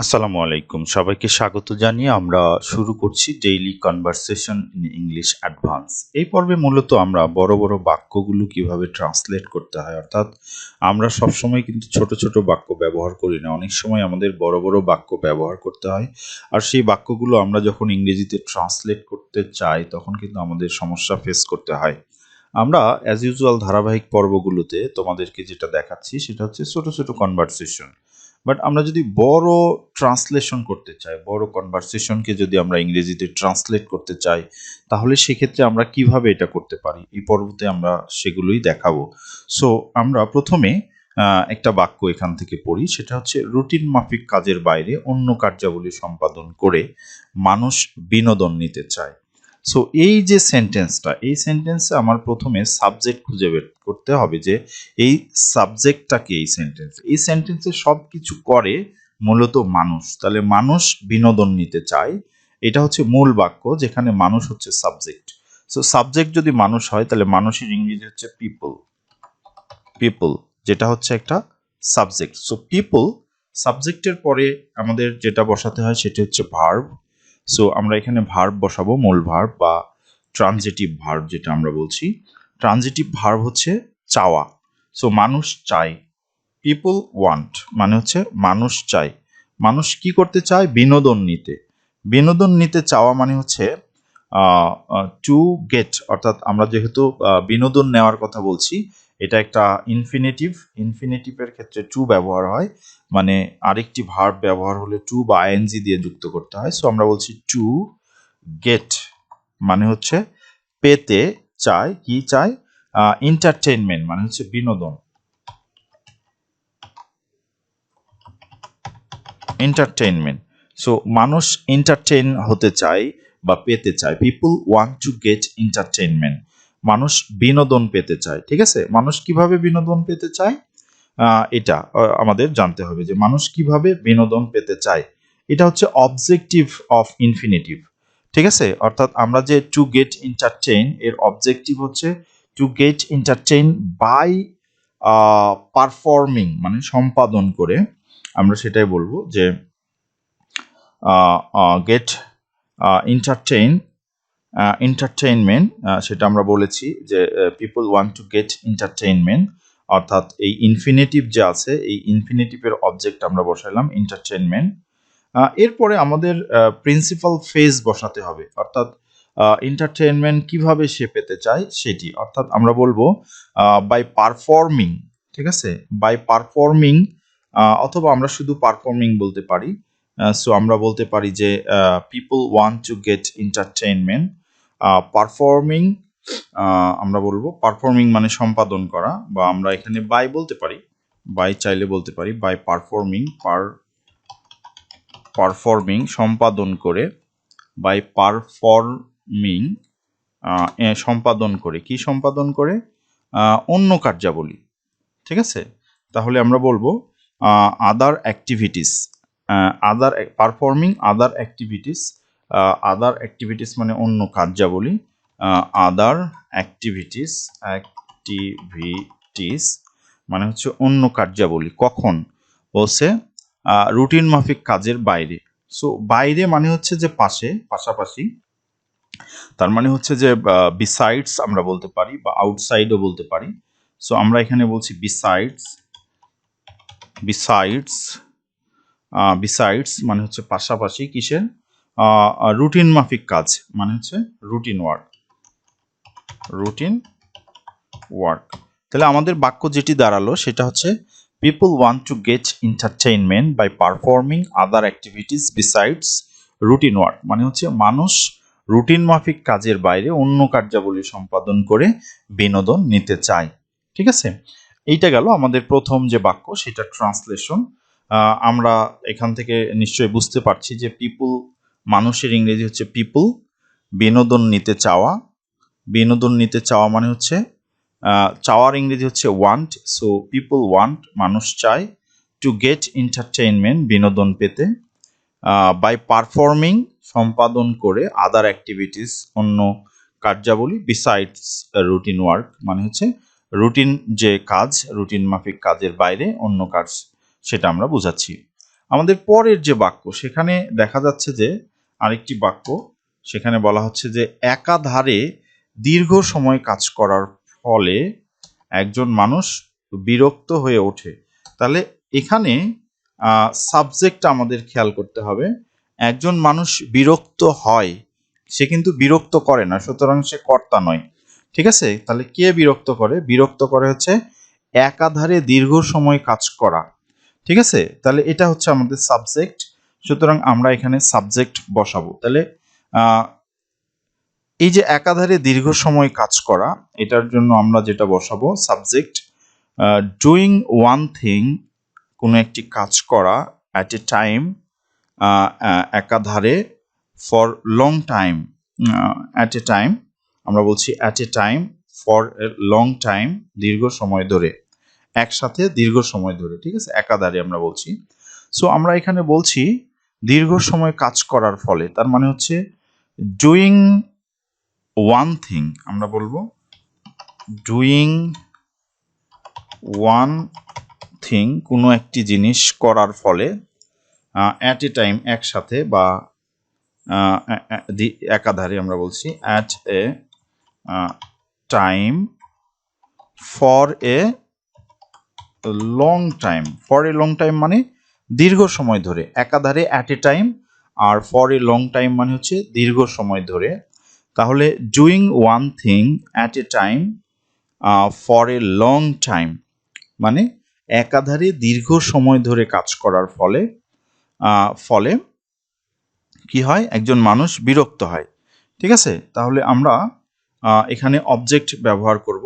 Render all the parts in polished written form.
আসসালামু আলাইকুম, সবাইকে স্বাগত জানিয়ে আমরা শুরু করছি daily conversation in English advance. এই পর্বে মূলত আমরা বড় বড় বাক্যগুলো কিভাবে ট্রান্সলেট করতে হয়, অর্থাৎ আমরা সবসময় কিন্তু ছোট ছোট বাক্য ব্যবহার করি না, অনেক সময় আমাদের বড় বড় বাক্য ব্যবহার করতে হয়। আর সেই বাক্যগুলো আমরা যখন ইংরেজিতে ট্রান্সলেট করতে চাই তখন কিন্তু আমাদের সমস্যা ফেস করতে হয়। আমরা অ্যাজ ইউজুয়াল ধারাবাহিক পর্বগুলোতে তোমাদেরকে যেটা দেখাচ্ছি সেটা হচ্ছে ছোট ছোট কনভারসেশন। বাট আমরা যদি বড় ট্রান্সলেশন করতে চাই, বড় কনভারসেশনকে যদি আমরা ইংরেজিতে ট্রান্সলেট করতে চাই, তাহলে সেক্ষেত্রে আমরা কিভাবে এটা করতে পারি, এই পর্বতে আমরা সেগুলোই দেখাবো। সো আমরা প্রথমে একটা বাক্য এখান থেকে পড়ি, সেটা হচ্ছে রুটিন মাফিক কাজের বাইরে অন্য কার্যাবলী সম্পাদন করে মানুষ বিনোদন নিতে চায়। সো এই যে সেন্টেন্সটা, এই সেন্টেন্সে আমার প্রথমে সাবজেক্ট খুঁজে বের করতে হবে যে এই সাবজেক্টটা কি। এই সেন্টেন্সে সব কিছু করে মূলত মানুষ, তাহলে মানুষ বিনোদন নিতে চায়, এটা হচ্ছে মূল বাক্য যেখানে মানুষ হচ্ছে সাবজেক্ট। সো সাবজেক্ট যদি মানুষ হয় তাহলে মানুষের ইংরেজি হচ্ছে পিপল, পিপল যেটা হচ্ছে একটা সাবজেক্ট। সো পিপল সাবজেক্টের পরে আমাদের যেটা বসাতে হয় সেটা হচ্ছে ভার্ব। সো আমরা এখানে ভার্ব বসাবো, মূল ভার্ব বা ট্রানজিটিভ ভার্ব যেটা আমরা বলছি। ট্রানজিটিভ ভার্ব হচ্ছে চাওয়া। সো মানুষ চায়, পিপল ওয়ান্ট মানে হচ্ছে মানুষ চায়। মানুষ কি করতে চায়? বিনোদন নিতে। বিনোদন নিতে চাওয়া মানে হচ্ছে টু গেট, অর্থাৎ আমরা যেহেতু বিনোদন নেওয়ার কথা বলছি, এটা একটা ইনফিনিটিভ। ইনফিনিটিভের ক্ষেত্রে টু ব্যবহার হয়, মানে আরেকটি ভার্ব ব্যবহার হলে টু বা আইএনজি দিয়ে যুক্ত করতে হয়। সো আমরা বলছি টু গেট মানে হচ্ছে পেতে চায়, কি চায়? এন্টারটেইনমেন্ট মানে হচ্ছে বিনোদন। এন্টারটেইনমেন্ট। সো মানুষ এন্টারটেইন হতে চায় বা পেতে চায়। People want to get entertainment. মানুষ বিনোদন পেতে চায়। ঠিক আছে, মানুষ কিভাবে বিনোদন পেতে চায় এটা আমাদের জানতে হবে যে মানুষ কিভাবে বিনোদন পেতে চায়। এটা হচ্ছে অবজেক্টিভ অফ ইনফিনিটিভ। ঠিক আছে, অর্থাৎ আমরা যে টু গেট এন্টারটেইন এর অবজেক্টিভ হচ্ছে to get entertain by performing মানে সম্পাদন করে। আমরা সেটাই বলবো যে গেট এন্টারটেইন এন্টারটেইনমেন্ট, সেটা আমরা বলেছি যে people want to get entertainment, অর্থাৎ এই ইনফিনিটিভ যে আছে এই ইনফিনিটিভের অবজেক্ট আমরা বসাইলাম এন্টারটেইনমেন্ট। এরপরে আমাদের প্রিন্সিপাল ফেজ বসাতে হবে, অর্থাৎ এন্টারটেইনমেন্ট কিভাবে সে পেতে চায় সেটি, অর্থাৎ আমরা বলবো বাই পারফর্মিং। ঠিক আছে, বাই পারফর্মিং, অথবা আমরা শুধু পারফর্মিং বলতে পারি। সো আমরা বলতে পারি যে people want to get entertainment performing. আমরা বলবো পারফর্মিং মানে সম্পাদন করা, বা আমরা এখানে বাই বলতে পারি, বাই চাইলে বলতে পারি বাই পারফর্মিং, পারফর্মিং সম্পাদন করে, বাই পারফর্মিং সম্পাদন করে, কি সম্পাদন করে? অন্য কার্যাবলী। ঠিক আছে, তাহলে আমরা বলবো other activities, other performing other activities. Other activities মানে অন্য কার্যাবলী, আদার অ্যাক্টিভিটিস, অ্যাক্টিভিটিস মানে হচ্ছে অন্য কার্যাবলী। কখন? বলছে রুটিন মাফিক কাজের বাইরে। সো বাইরে মানে হচ্ছে যে পাশে, পাশাপাশি, তার মানে হচ্ছে যে বিসাইডস আমরা বলতে পারি বা আউটসাইডও বলতে পারি। সো আমরা এখানে বলছি বিসাইডস, বিসাইডস, বিসাইডস মানে হচ্ছে পাশাপাশি কিসের? রুটিন মাফিক কাজ মানে হচ্ছে রুটিন ওয়ার্ক, রুটিন ওয়ার্ক। তাহলে আমাদের বাক্য যেটি দাঁড়ালো সেটা হচ্ছে people want to get entertainment by performing other activities besides routine work, মানে হচ্ছে মানুষ রুটিন মাফিক কাজের বাইরে অন্য কার্যাবলী সম্পাদন করে বিনোদন নিতে চায়। ঠিক আছে, এইটা গেল আমাদের প্রথম যে বাক্য, সেটা ট্রান্সলেশন। আমরা এখান থেকে নিশ্চয়ই বুঝতে পারছি যে পিপল, মানুষের ইংরেজি হচ্ছে পিপল, বিনোদন নিতে চাওয়া, বিনোদন নিতে চাওয়া মানে হচ্ছে চাওয়ার ইংরেজি হচ্ছে ওয়ান্ট। সো পিপল ওয়ান্ট মানুষ চায়, টু গেট এন্টারটেইনমেন্ট বিনোদন পেতে, বাই পারফর্মিং সম্পাদন করে, আদার অ্যাক্টিভিটিস অন্য কার্যাবলী, বিসাইডস রুটিন ওয়ার্ক মানে হচ্ছে রুটিন যে কাজ, রুটিন মাফিক কাজের বাইরে অন্য কাজ, সেটা আমরা বুঝাচ্ছি। আমাদের পরের যে বাক্য সেখানে দেখা যাচ্ছে যে আরেকটি বাক্য, সেখানে বলা হচ্ছে যে একাধারে দীর্ঘ সময় কাজ করার ফলে একজন মানুষ বিরক্ত হয়ে ওঠে। তাহলে এখানে সাবজেক্ট আমাদের খেয়াল করতে হবে। একজন মানুষ বিরক্ত হয়, সে কিন্তু বিরক্ত করে না, সুতরাং সে কর্তা নয়। ঠিক আছে, তাহলে কে বিরক্ত করে? বিরক্ত করে হচ্ছে একাধারে দীর্ঘ সময় কাজ করা। ঠিক আছে, তাহলে এটা হচ্ছে আমাদের সাবজেক্ট, সুতরাং আমরা এখানে সাবজেক্ট বসাবো। তাহলে এই যে একাধারে দীর্ঘ সময় কাজ করা, এটার জন্য আমরা যেটা বসাবো সাবজেক্ট। ডুইং ওয়ান থিং, কোনো একটি কাজ করা, অ্যাট এ টাইম, একাধারে, for long time, at a time, আমরা বলছি at a time, for a long time, দীর্ঘ সময় ধরে, একসাথে দীর্ঘ সময় ধরে। ঠিক আছে, একাধারে আমরা বলছি। সো আমরা এখানে বলছি দীর্ঘ সময় কাজ করার ফলে, তার মানে হচ্ছে ডুইং ওয়ান থিং, আমরা বলবো ডুইং ওয়ান থিং, কোনো একটি জিনিস করার ফলে, অ্যাট এ টাইম, একসাথে, বা একাধারে আমরা বলছি at a time, for a long time. For a long time মানে দীর্ঘ সময় ধরে, একাধারে অ্যাট এ টাইম, আর ফর এ লং টাইম মানে হচ্ছে দীর্ঘ সময় ধরে। তাহলে doing one thing at a time for a long time মানে একাধারে দীর্ঘ সময় ধরে কাজ করার ফলে ফলে কি হয়? একজন মানুষ বিরক্ত হয়। ঠিক আছে, তাহলে আমরা এখানে অবজেক্ট ব্যবহার করব,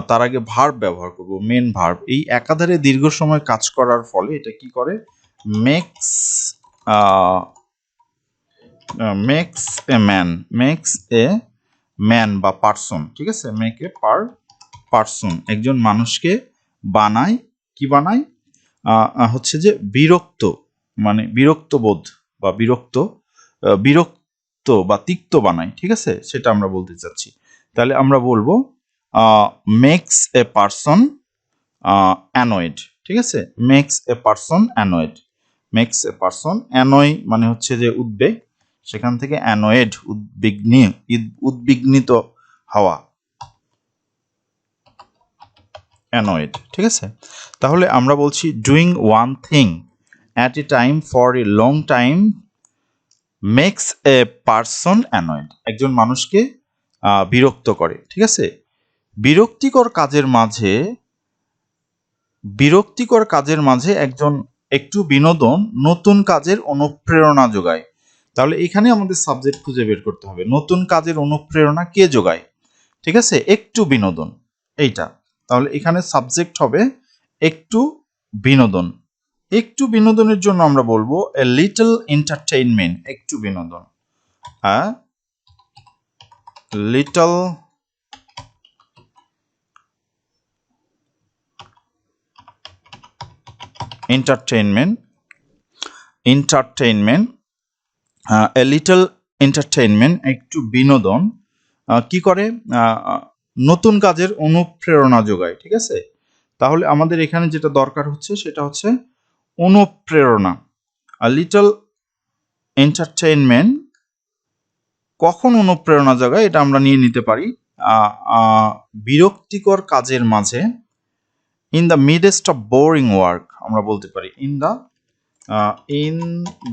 তার আগে ভার্ব ব্যবহার করব, মেন ভার্ব। এই একাধারে দীর্ঘ সময় কাজ করার ফলে এটা কি করে? Makes makes a man, makes a man বা পার্সন। ঠিক আছে, মেক এ পার্সন, একজন মানুষকে বানায়, কি বানায়? হচ্ছে যে বিরক্ত, মানে বিরক্ত বোধ বা বিরক্ত বা তিক্ত বানায়। ঠিক আছে, সেটা আমরা বলতে চাচ্ছি। তাহলে আমরা বলবো মেক্স এ পার্সন অ্যানয়েড। ঠিক আছে, makes a person annoyed, makes a person, annoy মানে হচ্ছে যে উদ্বেগ, সেখান থেকে অ্যানয়েড, উদ্বিগ্নিত হওয়া, অ্যানয়েড। ঠিক আছে, তাহলে আমরা বলছি doing one thing at a time for a long time makes a person annoyed, একজন মানুষকে বিরক্ত করে। ঠিক আছে, বিরক্তিকর কাজের মাঝে একজন একটু বিনোদন নতুন কাজের অনুপ্রেরণা যোগায়। তাহলে এখানে আমাদের সাবজেক্ট খুঁজে বের করতে হবে, নতুন কাজের অনুপ্রেরণা কে যোগায়? ঠিক আছে, একটু বিনোদন, এইটা। তাহলে এখানে সাবজেক্ট হবে একটু বিনোদন। একটু বিনোদনের জন্য আমরা বলবো এ লিটল এন্টারটেইনমেন্ট, একটু বিনোদন, little entertainment, a little entertainment, একটু বিনোদন কি করে? নতুন কাজের অনুপ্রেরণা যোগায়। ঠিক আছে, তাহলে আমাদের এখানে যেটা দরকার হচ্ছে সেটা হচ্ছে অনুপ্রেরণা। লিটল এন্টারটেইনমেন্ট কখন অনুপ্রেরণা যোগায় এটা আমরা নিয়ে নিতে পারি বিরক্তিকর কাজের মাঝে, in the midst of boring work, আমরা বলতে পারি in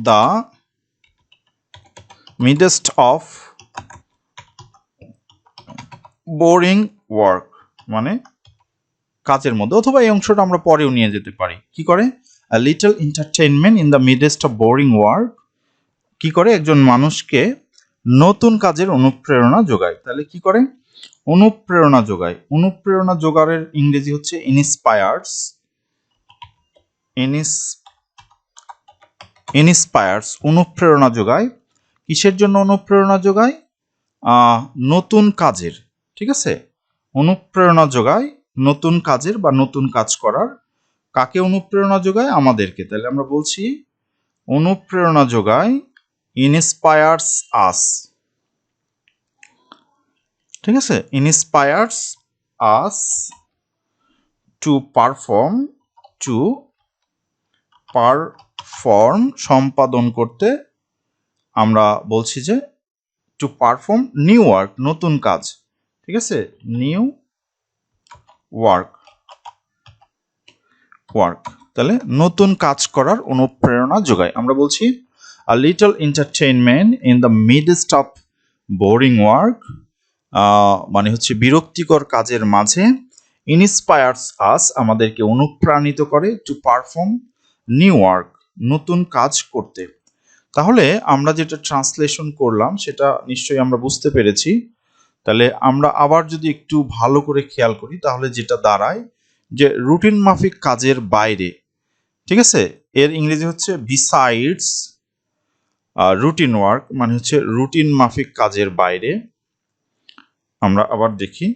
the midst of boring work, মানে কাজের মধ্যে, অথবা এই অংশটা আমরা পরেও নিয়ে যেতে পারি। কি করে? Little entertainment in the midst of boring work কি করে? একজন মানুষকে নতুন কাজের অনুপ্রেরণা যোগায়। তাহলে কি করে? অনুপ্রেরণা যোগায়। অনুপ্রেরণা যোগাড়ের ইংরেজি হচ্ছে ইনস্পায়ার্স। ইনস্পায়ার্স অনুপ্রেরণা যোগায়। কিসের জন্য অনুপ্রেরণা যোগায়? নতুন কাজের। ঠিক আছে, অনুপ্রেরণা যোগায় নতুন কাজের বা নতুন কাজ করার। কাকে অনুপ্রেরণা যোগায়? আমাদেরকে। তাহলে আমরা বলছি অনুপ্রেরণা যোগায়, ইনস্পায়ার্স আস। ঠিক আছে, ইনস্পায়ার্স আস টু পারফর্ম ফর্ম সম্পাদন করতে আমরা বলছি যে টু পারফর্ম নিউ ওয়ার্ক, নতুন কাজ। ঠিক আছে, নিউ ওয়ার্ক, তাহলে নতুন কাজ করার অনুপ্রেরণা যোগায়। আমরা বলছি a little entertainment in the midst of boring work, মানে হচ্ছে বিরক্তিকর কাজের মাঝে, ইন্সপায়ার্স আস, আমাদেরকে অনুপ্রাণিত করে, টু পারফর্ম নিউ ওয়ার্ক, নতুন কাজ করতে। তাহলে আমরা যেটা ট্রান্সলেশন করলাম সেটা নিশ্চয়ই আমরা বুঝতে পেরেছি। তাহলে আমরা আবার যদি একটু ভালো করে খেয়াল করি তাহলে যেটা দাঁড়ায় যে রুটিন মাফিক কাজের বাইরে, ঠিক আছে, এর ইংরেজি হচ্ছে বিসাইডস রুটিন ওয়ার্ক, মানে হচ্ছে রুটিন মাফিক কাজের বাইরে। আমরা আবার দেখি,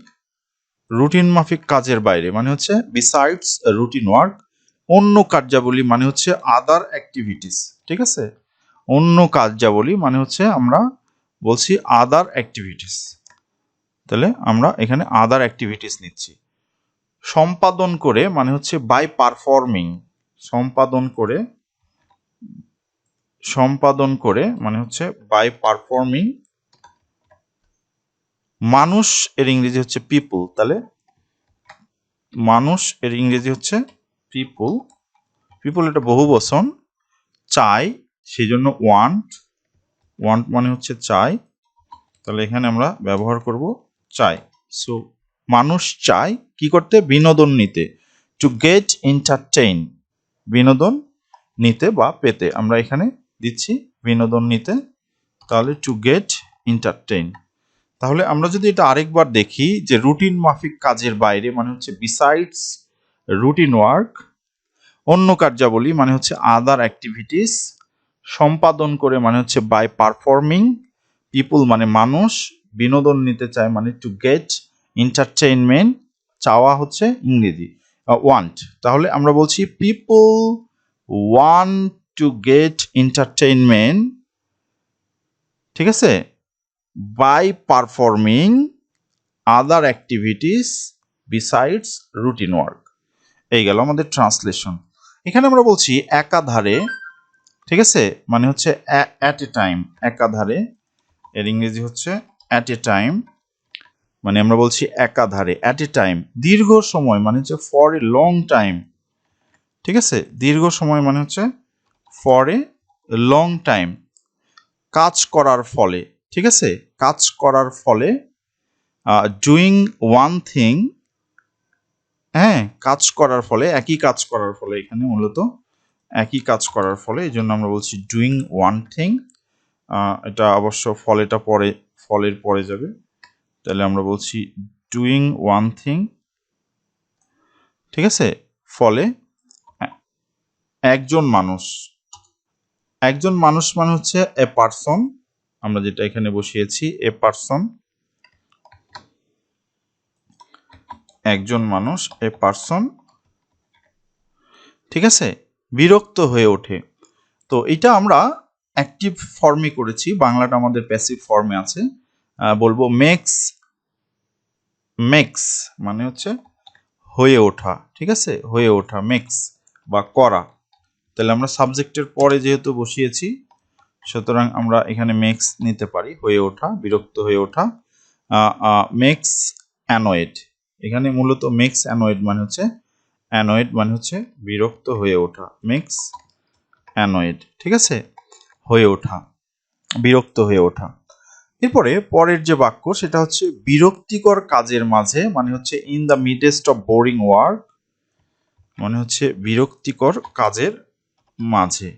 রুটিন মাফিক কাজের বাইরে মানে হচ্ছে বিসাইডস রুটিন ওয়ার্ক, অন্য কার্যাবলী মানে হচ্ছে আদার অ্যাক্টিভিটিস। ঠিক আছে, অন্য কার্যাবলী মানে হচ্ছে আমরা বলছি আদার অ্যাক্টিভিটিস। তাহলে আমরা এখানে আদার অ্যাক্টিভিটিস নিচ্ছি। সম্পাদন করে মানে হচ্ছে বাই পারফর্মিং, সম্পাদন করে মানে হচ্ছে বাই পারফর্মিং। মানুষ এর ইংরেজি হচ্ছে পিপল, তাহলে মানুষ এর ইংরেজি হচ্ছে পিপল, এটা বহুবচন, চাই সেই জন্য ওয়ান্ট, মানে হচ্ছে চাই, তাহলে এখানে আমরা ব্যবহার করব চাই। সো মানুষ চায় কি করতে, বিনোদন নিতে, টু গেট এন্টারটেইন, বিনোদন নিতে বা পেতে, আমরা এখানে দিচ্ছি বিনোদন নিতে, তাহলে টু গেট এন্টারটেইন। তাহলে আমরা যদি এটা আরেকবার দেখি যে রুটিন মাফিক কাজের বাইরে মানে হচ্ছে বিসাইডস রুটিন ওয়ার্ক, অন্য কার্যাবলী মানে হচ্ছে আদার অ্যাক্টিভিটিস, সম্পাদন করে মানে হচ্ছে বাই পারফর্মিং, পিপল মানে মানুষ, বিনোদন নিতে চায় মানে টু গেট এন্টারটেইনমেন্ট, চাওয়া হচ্ছে ইংরেজি ওয়ান্ট। তাহলে আমরা বলছি people want to get entertainment, ঠিক আছে, by performing other activities besides routine work. এই গেল আমাদের ট্রান্সলেশন। এখানে আমরা বলছি একাধারে, ঠিক আছে, মানে হচ্ছে অ্যাট এ টাইম, একাধারে, এর ইংরেজি হচ্ছে অ্যাট এ টাইম, মানে আমরা বলছি একাধারে, অ্যাট এ টাইম, দীর্ঘ সময় মানে হচ্ছে ফর এ লং টাইম, ঠিক আছে, দীর্ঘ সময় মানে হচ্ছে ফর এ লং টাইম, কাজ করার ফলে, ঠিক আছে, কাজ করার ফলে, ডুইং ওয়ান থিং, হ্যাঁ, কাজ করার ফলে, একই কাজ করার ফলে, এখানে মূলত একই কাজ করার ফলে, এই জন্য আমরা বলছি ডুইং ওয়ান থিং। এটা অবশ্য ফলেটা পরে, ফলের পরে যাবে, তাহলে আমরা বলছি ডুইং ওয়ান থিং, ঠিক আছে, ফলে একজন মানুষ, একজন মানুষ মানে হচ্ছে এ পারসন, আমরা যেটা এখানে বসিয়েছি এ পারসন, একজন মানুষ এ পারসন, ঠিক আছে, বিরক্ত হয়ে ওঠে। তো এটা আমরা অ্যাক্টিভ ফর্মে করেছি, বাংলাটা আমাদের প্যাসিভ ফর্মে আছে। বলবো মেক্স, মেক্স মানে হচ্ছে হয়ে ওঠা, ঠিক আছে, হয়ে ওঠা, মেক্স বা করা। তাহলে আমরা সাবজেক্টের পরে যেহেতু বসিয়েছি সুতরাং আমরা এখানে মেক্স নিতে পারি, হয়ে ওঠা, বিরক্ত হয়ে ওঠা। মেক্স অ্যানয়েড, এখানে মূলত মেক্স অ্যানয়েড মানে হচ্ছে, অ্যানয়েড মানে হচ্ছে বিরক্ত হয়ে ওঠা, মেক্স অ্যানয়েড, ঠিক আছে, হয়ে ওঠা, বিরক্ত হয়ে ওঠা। এরপরে পরের যে বাক্য সেটা হচ্ছে বিরক্তিকর কাজের মাঝে, মানে হচ্ছে in the midst of boring work, মানে হচ্ছে বিরক্তিকর কাজের মাঝে,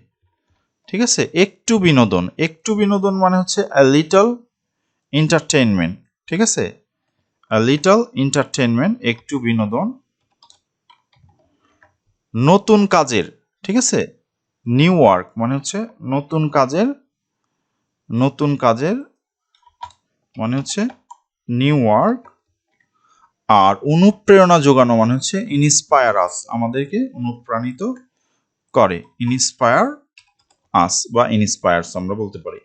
ঠিক আছে, একটু বিনোদন, একটু বিনোদন মানে হচ্ছে a little entertainment, ঠিক আছে, a little entertainment, একটু বিনোদন। নতুন কাজের, ঠিক আছে, নিউ ওয়ার্ক মানে হচ্ছে নতুন কাজের, নতুন কাজের মানে হচ্ছে নিউ ওয়ার্ক। আর অনুপ্রেরণা যোগানো মানে হচ্ছে ইন্সপায়ার আস, আমাদেরকে অনুপ্রাণিত করে, ইন্সপায়ার আস বা ইন্সপায়ার্স আমরা বলতে পারি।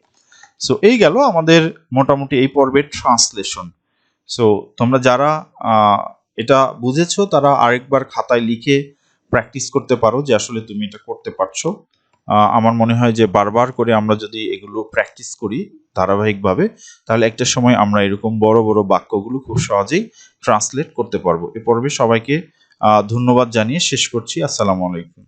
সো এই গেল আমাদের মোটামুটি এই পর্বের ট্রান্সলেশন। সো তোমরা যারা এটা বুঝেছো তারা আরেকবার খাতায় লিখে প্র্যাকটিস করতে পারো যে আসলে তুমি এটা করতে পারছো। আমার মনে হয় যে বারবার করে আমরা যদি এগুলো প্র্যাকটিস করি ধারাবাহিকভাবে, তাহলে একটা সময় আমরা এরকম বড় বড় বাক্যগুলো খুব সহজেই ট্রান্সলেট করতে পারবো। এ পর্বে সবাইকে ধন্যবাদ জানিয়ে শেষ করছি। আসসালামু আলাইকুম।